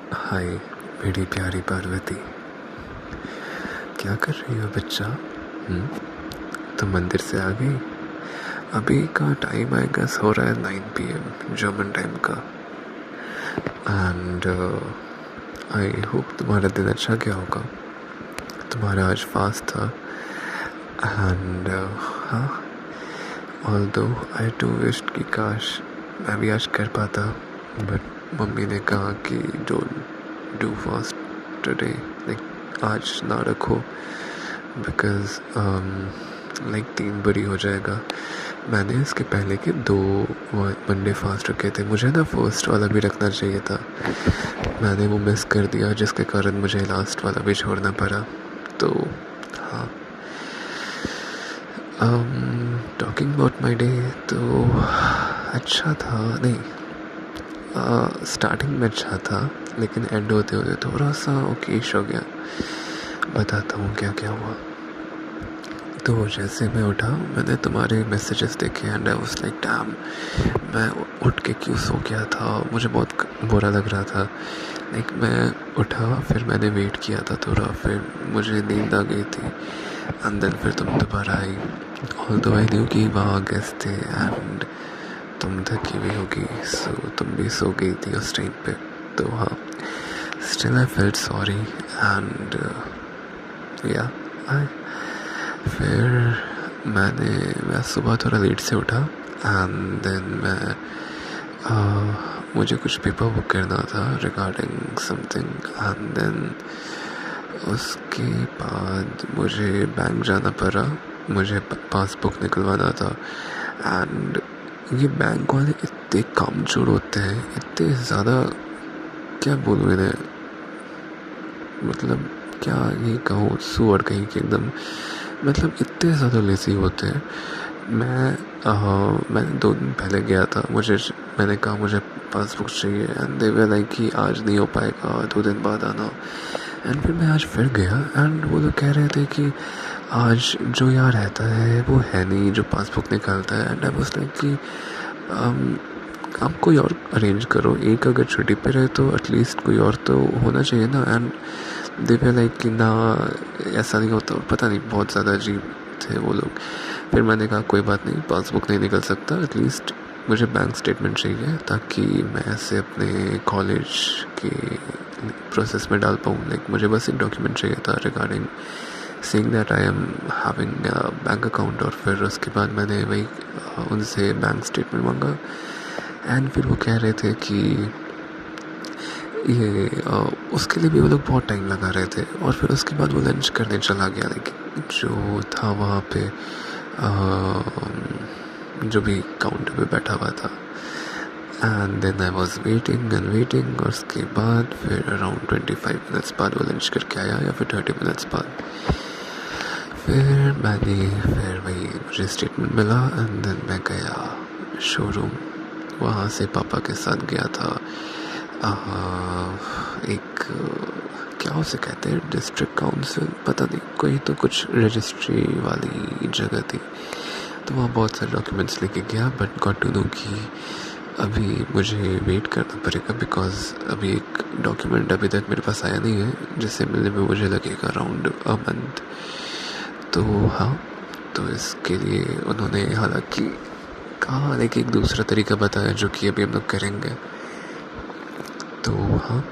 हाय मेरी प्यारी पार्वती, क्या कर रही हो बच्चा? तो मंदिर से आ गई? अभी का टाइम आई गेस हो रहा है 9 PM जर्मन टाइम का। एंड आई होप तुम्हारा दिन अच्छा गया होगा। तुम्हारा आज फास्ट था। एंड हाँ, ऑल्दो आई टू विश कि काश मैं भी आज कर पाता, बट मम्मी ने कहा कि don't do fast today, like आज ना रखो, बिकॉज लाइक 3 बड़ी हो जाएगा। मैंने इसके पहले के 2 मंडे फास्ट रखे थे। मुझे ना फर्स्ट वाला भी रखना चाहिए था, मैंने वो मिस कर दिया, जिसके कारण मुझे लास्ट वाला भी छोड़ना पड़ा। तो हाँ, टॉकिंग अबाउट माई डे, तो अच्छा था। नहीं, स्टार्टिंग में अच्छा था, लेकिन एंड होते होते थोड़ा सा ओकेश हो गया। बताता हूँ क्या क्या हुआ। तो जैसे मैं उठा, मैंने तुम्हारे मैसेजेस देखे and I was like damn, मैं उठ के क्यों सो गया था, मुझे बहुत बुरा लग रहा था। लाइक मैं उठा, फिर मैंने वेट किया था थोड़ा, फिर मुझे नींद आ गई थी एंड देन फिर तुम दोबारा आई। ऑल्दो आई न्यू कि वहाँ गेस्ट थे एंड तुम थकी हुई होगी, सो तुम भी सो गई थी उस टाइम पे। तो हाँ, still I felt sorry and या फिर मैं सुबह थोड़ा लेट से उठा एंड देन मुझे कुछ पेपर वर्क करना था रिगार्डिंग समथिंग एंड देन उसके बाद मुझे बैंक जाना पड़ा, मुझे पासबुक निकलवाना था। एंड ये बैंक वाले इतने कामचोर होते हैं, इतने ज़्यादा, क्या बोलूँ इन्हें, मतलब क्या ये कहूँ, सुअर कहीं के एकदम, मतलब इतने ज़्यादा लेज़ी होते हैं। मैंने 2 दिन पहले गया था, मैंने कहा मुझे पासबुक चाहिए एंड दे वर लाइक कि आज नहीं हो पाएगा, 2 दिन बाद आना। एंड फिर मैं आज फिर गया एंड वो लोग कह रहे थे कि आज जो यहाँ रहता है वो है नहीं जो पासबुक निकालता है। एंड आई वाज लाइक कि आप कोई और अरेंज करो, एक अगर छुट्टी पे रहे तो एटलीस्ट कोई और तो होना चाहिए ना। एंड दे वे लाइक कि ना, ऐसा नहीं होता। पता नहीं, बहुत ज़्यादा अजीब थे वो लोग। फिर मैंने कहा कोई बात नहीं, पासबुक नहीं निकल सकता, एटलीस्ट मुझे बैंक स्टेटमेंट चाहिए ताकि मैं ऐसे अपने कॉलेज के प्रोसेस में डाल पाऊँ। लाइक मुझे बस एक डॉक्यूमेंट चाहिए था regarding saying that I am having bank account. और फिर उसके बाद मैंने वही उनसे बैंक स्टेटमेंट मांगा एंड फिर वो कह रहे थे कि ये उसके लिए भी वो लोग बहुत टाइम लगा रहे थे। और फिर उसके बाद वो लंच करने चला गया, लेकिन जो था वहाँ पे जो भी काउंटर पे बैठा हुआ था। And then I was waiting and waiting, और उसके बाद फिर अराउंड 25 मिनट्स बाद वो लंच करके आया, या फिर 30 मिनट्स बाद। फिर वही मुझे स्टेटमेंट मिला एंड देन मैं गया शोरूम। वहाँ से पापा के साथ गया था एक, क्या उसे कहते हैं, डिस्ट्रिक्ट काउंसिल, पता नहीं, कोई तो कुछ रजिस्ट्री वाली जगह थी। तो वहाँ बहुत सारे डॉक्यूमेंट्स लेके गया, बट गॉट टू नो कि अभी मुझे वेट करना पड़ेगा, बिकॉज अभी एक डॉक्यूमेंट अभी तक मेरे पास आया नहीं है, जिसे मिलने में मुझे लगेगा अराउंड अ मंथ। तो हाँ, तो इसके लिए उन्होंने हालांकि कहा, लेकिन एक दूसरा तरीका बताया जो कि अभी हम लोग करेंगे। तो हाँ,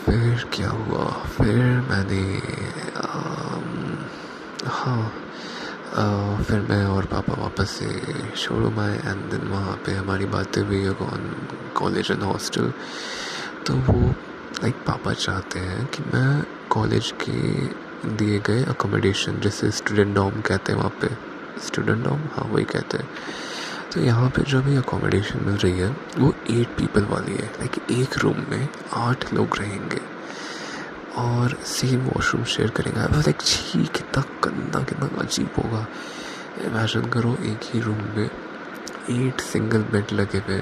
फिर क्या हुआ, फिर मैंने फिर मैं और पापा वापस से शोरूम आए एंड देन वहाँ पे हमारी बातें हुई ऑन कॉलेज एंड हॉस्टल। तो वो लाइक पापा चाहते हैं कि मैं कॉलेज के दिए गए अकोमोडेशन, जैसे स्टूडेंट डॉर्म कहते हैं वहाँ पे, स्टूडेंट डॉर्म, हाँ वही कहते हैं। तो यहाँ पे जो भी अकोमोडेशन मिल रही है वो 8 पीपल वाली है, लाइक एक रूम में 8 लोग रहेंगे और सेम वॉशरूम शेयर करेंगे। आई वाज लाइक छी, कितना गंदा, कितना अजीब होगा। इमेजिन करो, एक ही रूम में 8 सिंगल बेड लगे हुए,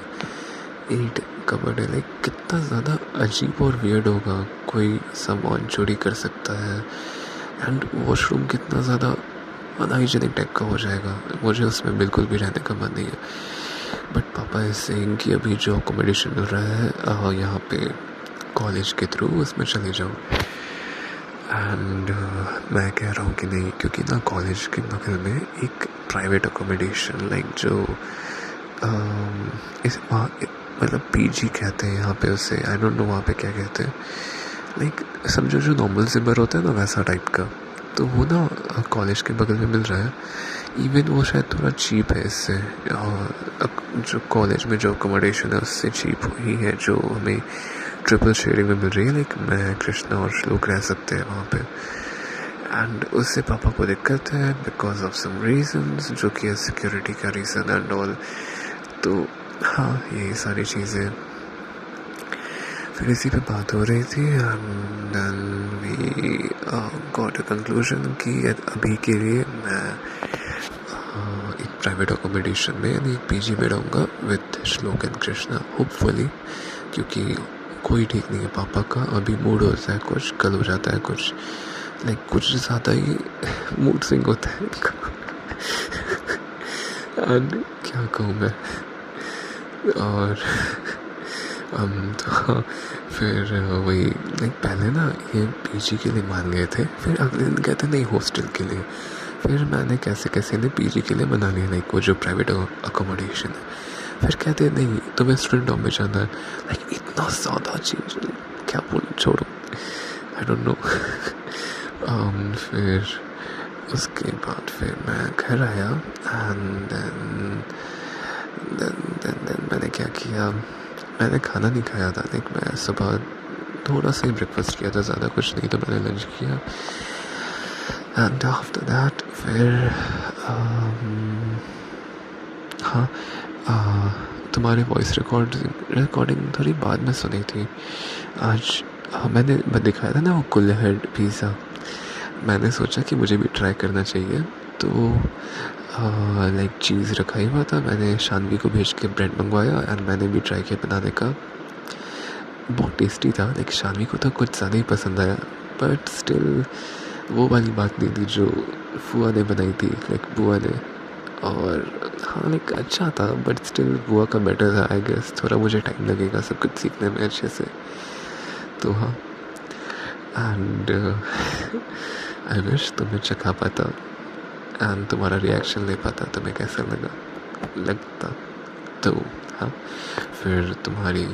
8 कबर्ड है, लाइक कितना ज़्यादा अजीब और वियर्ड होगा। कोई सामान चोरी कर सकता है एंड वॉशरूम कितना ज़्यादा अनहाइजीनिक टाइप का हो जाएगा। मुझे उसमें बिल्कुल भी रहने का मन नहीं है। बट पापा इज सेइंग कि अभी जो अकोमोडेशन मिल रहा है यहाँ पे कॉलेज के थ्रू उसमें चले जाओ। एंड मैं कह रहा हूँ कि नहीं, क्योंकि ना कॉलेज के बगल में एक प्राइवेट अकोमोडेशन लाइक जो इस वहाँ मतलब पीजी कहते हैं यहाँ पे उसे, आई डोंट नो वहाँ पे क्या कहते हैं, लाइक समझो जो नॉर्मल जिम्बर होता है ना वैसा टाइप का, तो वो ना कॉलेज के बगल में मिल रहा है। इवन वो शायद थोड़ा चीप है इससे, जो कॉलेज में जो अकोमोडेशन है उससे चीप ही है जो हमें ट्रिपल शेयरिंग में मिल रही है। लाइक मैं, कृष्णा और श्लोक रह सकते हैं वहाँ पे। एंड उससे पापा को दिक्कत है बिकॉज ऑफ सम रीजंस, जो कि है सिक्योरिटी का रीज़न एंड ऑल। तो हाँ, ये सारी चीज़ें फिर इसी पे बात हो रही थी। And then we got a conclusion कि अभी के लिए मैं एक प्राइवेट अकोमोडेशन में यानी एक पीजी में रहूँगा विद श्लोक एंड कृष्णा होपफुली, क्योंकि कोई ठीक नहीं है पापा का। अभी मूड होता है कुछ, कल हो जाता है कुछ, लाइक कुछ ज़्यादा ही मूड स्विंग होता है इनका। एंड क्या कहूँ मैं। और तो फिर वही लाइक पहले ना ये पीजी के लिए मान गए थे, फिर अगले दिन कहते नहीं हॉस्टल के लिए। फिर मैंने कैसे कैसे ने पीजी के लिए बना लिया, लाइक वो जो प्राइवेट अकोमोडेशन है। फिर कहते नहीं तुम्हें स्टूडेंट होम में जाना है। लाइक इतना ज़्यादा चेंज, क्या बोलूं, छोड़ो, आई डोंट नो। फिर उसके बाद फिर मैं घर आया एंड देन मैंने क्या किया, मैंने खाना नहीं खाया था। लाइक मैं सुबह थोड़ा सा ही ब्रेकफास्ट किया था, ज़्यादा कुछ नहीं, तो मैंने लंच किया। एंड आफ्टर दैट फिर हाँ, तुम्हारे वॉइस रिकॉर्डिंग थोड़ी बाद में सुनी थी आज। मैंने दिखाया था ना वो कुल्हड़ पिज़्ज़ा, मैंने सोचा कि मुझे भी ट्राई करना चाहिए। तो लाइक चीज़ रखा ही हुआ था, मैंने शानवी को भेज के ब्रेड मंगवाया एंड मैंने भी ट्राई किया बनाने का। बहुत टेस्टी था, लाइक शानवी को तो कुछ ज़्यादा ही पसंद आया, बट स्टिल वो वाली बात नहीं थी जो फुआ ने बनाई थी, लाइक बुआ ने। और हाँ लाइक अच्छा था, बट स्टिल बुआ का बेटर था आई गेस। थोड़ा मुझे टाइम लगेगा सब कुछ सीखने में अच्छे से, तो हाँ। एंड आई विश तुम्हें चखा पाता एंड तुम्हारा रिएक्शन ले पाता, तुम्हें कैसा लगता। तो हाँ, फिर तुम्हारी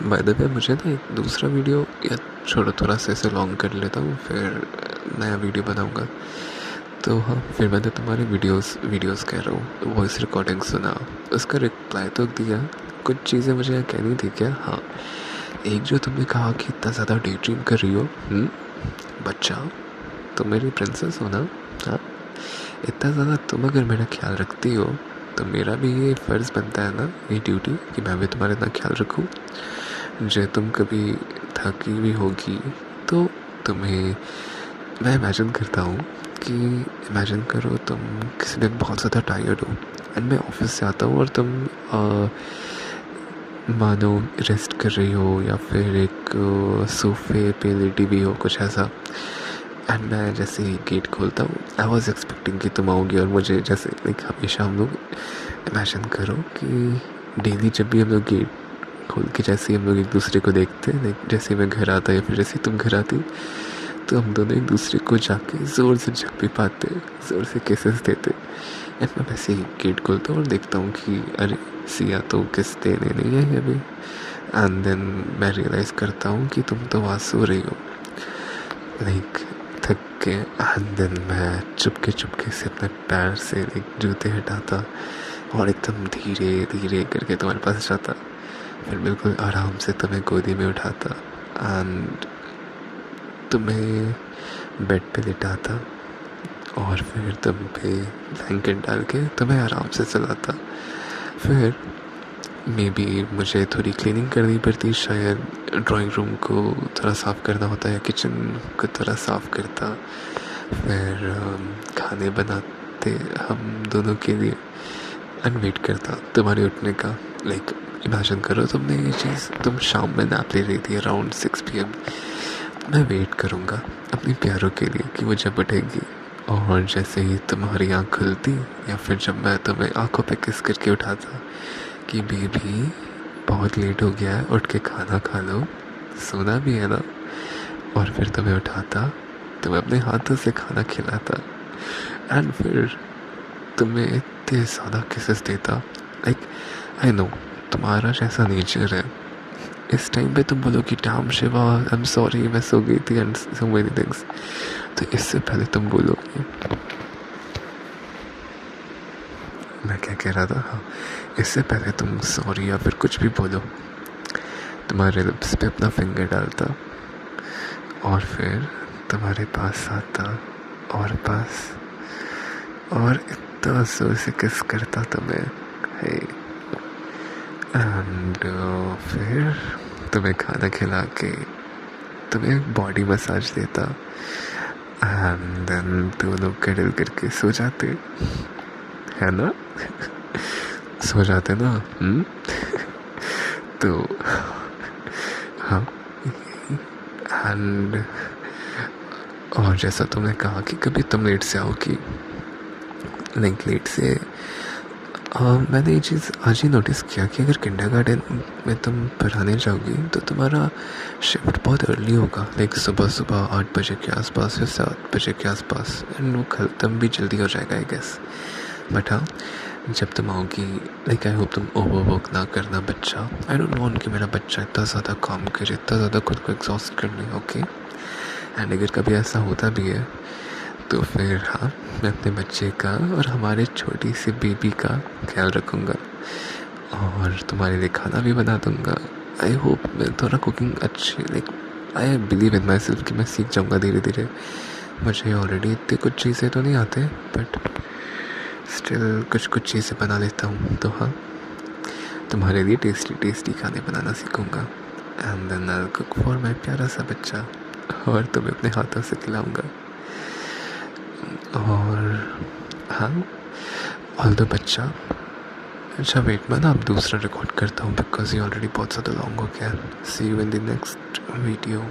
बाय द वे मुझे ना एक दूसरा वीडियो, या छोड़ो थोड़ा सा ऐसे लॉन्ग कर लेता हूँ, फिर नया वीडियो बनाऊँगा। तो हाँ, फिर मैंने तुम्हारे वीडियोस कह रहा हूँ, वॉइस रिकॉर्डिंग सुना, उसका रिप्लाई तो दिया। कुछ चीज़ें मुझे कहनी थी क्या। हाँ, एक जो तुमने कहा कि इतना ज़्यादा डे ड्रीम कर रही हो, बच्चा तुम मेरी प्रिंसेस हो ना। हाँ, इतना ज़्यादा तुम अगर मेरा ख्याल रखती हो तो मेरा भी ये फ़र्ज़ बनता है ना, ये ड्यूटी, कि मैं भी तुम्हारा इतना ख्याल रखूँ। जो तुम कभी थकी हुई होगी तो तुम्हें मैं इमेजिन करता हूँ कि इमेजिन करो तुम किसी दिन बहुत ज़्यादा टायर्ड हो एंड मैं ऑफिस से आता हूँ और तुम मानो रेस्ट कर रही हो या फिर एक सोफे पे लेटी भी हो, कुछ ऐसा। एंड मैं जैसे ही गेट खोलता हूँ, आई वॉज एक्सपेक्टिंग कि तुम आओगी और मुझे जैसे लाइक हमेशा हम लोग इमेजिन करो कि डेली जब भी हम लोग गेट खोल के जैसे ही हम लोग एक दूसरे को देखते, लाइक जैसे मैं घर आता या फिर जैसे तुम घर आती, तो हम दोनों एक दूसरे को जाके ज़ोर से झप्पी पाते, ज़ोर से किसेस देते। एंड मैं वैसे ही गेट खोलता हूँ और देखता हूँ कि अरे सिया तो किस देने नहीं है अभी। एंड देन मैं रियलाइज़ करता हूँ कि तुम तो वहाँ सो रही हो, लाइक थक के। एंड देन मैं चुपके से अपने पैर से लाइक जूते हटाता और एकदम धीरे धीरे करके तुम्हारे पास जाता, फिर बिल्कुल आराम से तुम्हें गोदी में उठाता एंड तुम्हें बेड पे लिटाता और फिर तुम पे ब्लैंकेट डाल के तुम्हें आराम से चलाता। फिर मे बी मुझे थोड़ी क्लीनिंग करनी पड़ती, शायद ड्राइंग रूम को थोड़ा साफ़ करना होता है, किचन को थोड़ा साफ़ करता, फिर खाने बनाते हम दोनों के लिए एंड वेट करता तुम्हारे उठने का। लाइक इमेजिन करो तुमने ये चीज़, तुम शाम में नैप ले रही थी अराउंड 6 PM। मैं वेट करूँगा अपनी प्यारों के लिए कि वो जब उठेगी, और जैसे ही तुम्हारी आँख खुलती या फिर जब मैं तुम्हें आँखों पे किस करके उठाता कि बेबी बहुत लेट हो गया है, उठ के खाना खा लो, सोना भी है ना। और फिर तुम्हें उठाता, तुम्हें अपने हाथों से खाना खिलाता, एंड फिर तुम्हें इतने ज़्यादा किसेस देता। लाइक आई नो तुम्हारा जैसा नेचर है, इस टाइम पे तुम बोलो कि dam Shiva I am sorry मैं सो गई थी एंड सो मेनी थिंग्स। तो इससे पहले तुम बोलोगे, मैं क्या कह रहा था, हाँ, इससे पहले तुम सॉरी या फिर कुछ भी बोलो, तुम्हारे लिप्स पे अपना फिंगर डालता और फिर तुम्हारे पास आता और पास और इतना जोर से किस करता तुम्हें, है। एंड फिर तुम्हें खाना खिला के तुम्हें बॉडी मसाज देता, एंड देन दोनों कडल करके सो जाते, है ना। सो जाते ना। तो हाँ, एंड और जैसा तुमने कहा कि कभी तुम लेट से आओगी, लाइक लेट से मैंने ये चीज़ आज ही नोटिस किया कि अगर किंडरगार्टन में तुम पढ़ाने जाओगी तो तुम्हारा शिफ्ट बहुत अर्ली होगा, लाइक सुबह 8 बजे के आसपास या 7 बजे के आसपास, एंड वो ख़त्म भी जल्दी हो जाएगा आई गेस। बट हाँ, जब तुम आओगी, लाइक आई होप तुम ओवरवर्क ना करना बच्चा। आई डोंट वांट कि मेरा बच्चा इतना ज़्यादा काम करे, इतना ज़्यादा खुद को एग्जॉस्ट कर ले, ओके। एंड अगर कभी ऐसा होता भी है तो फिर हाँ, मैं अपने बच्चे का और हमारे छोटी सी बेबी का ख्याल रखूँगा और तुम्हारे लिए खाना भी बना दूँगा। आई होप मैं थोड़ा कुकिंग अच्छी, like I believe in my self कि मैं सीख जाऊँगा धीरे धीरे। मुझे ऑलरेडी इतनी कुछ चीज़ें तो नहीं आते, बट स्टिल कुछ चीज़ें बना लेता हूँ। तो हाँ, तुम्हारे लिए टेस्टी खाने बनाना सीखूँगा, and then I will cook for my प्यारा सा बच्चा, और तुम्हें अपने हाथों से खिलाऊँगा। और हाँ, ऑल द बच्चा, अच्छा वेट, मैं ना अब दूसरा रिकॉर्ड करता हूँ बिकॉज ये ऑलरेडी बहुत ज़्यादा लॉन्ग हो गया। See you in the next video.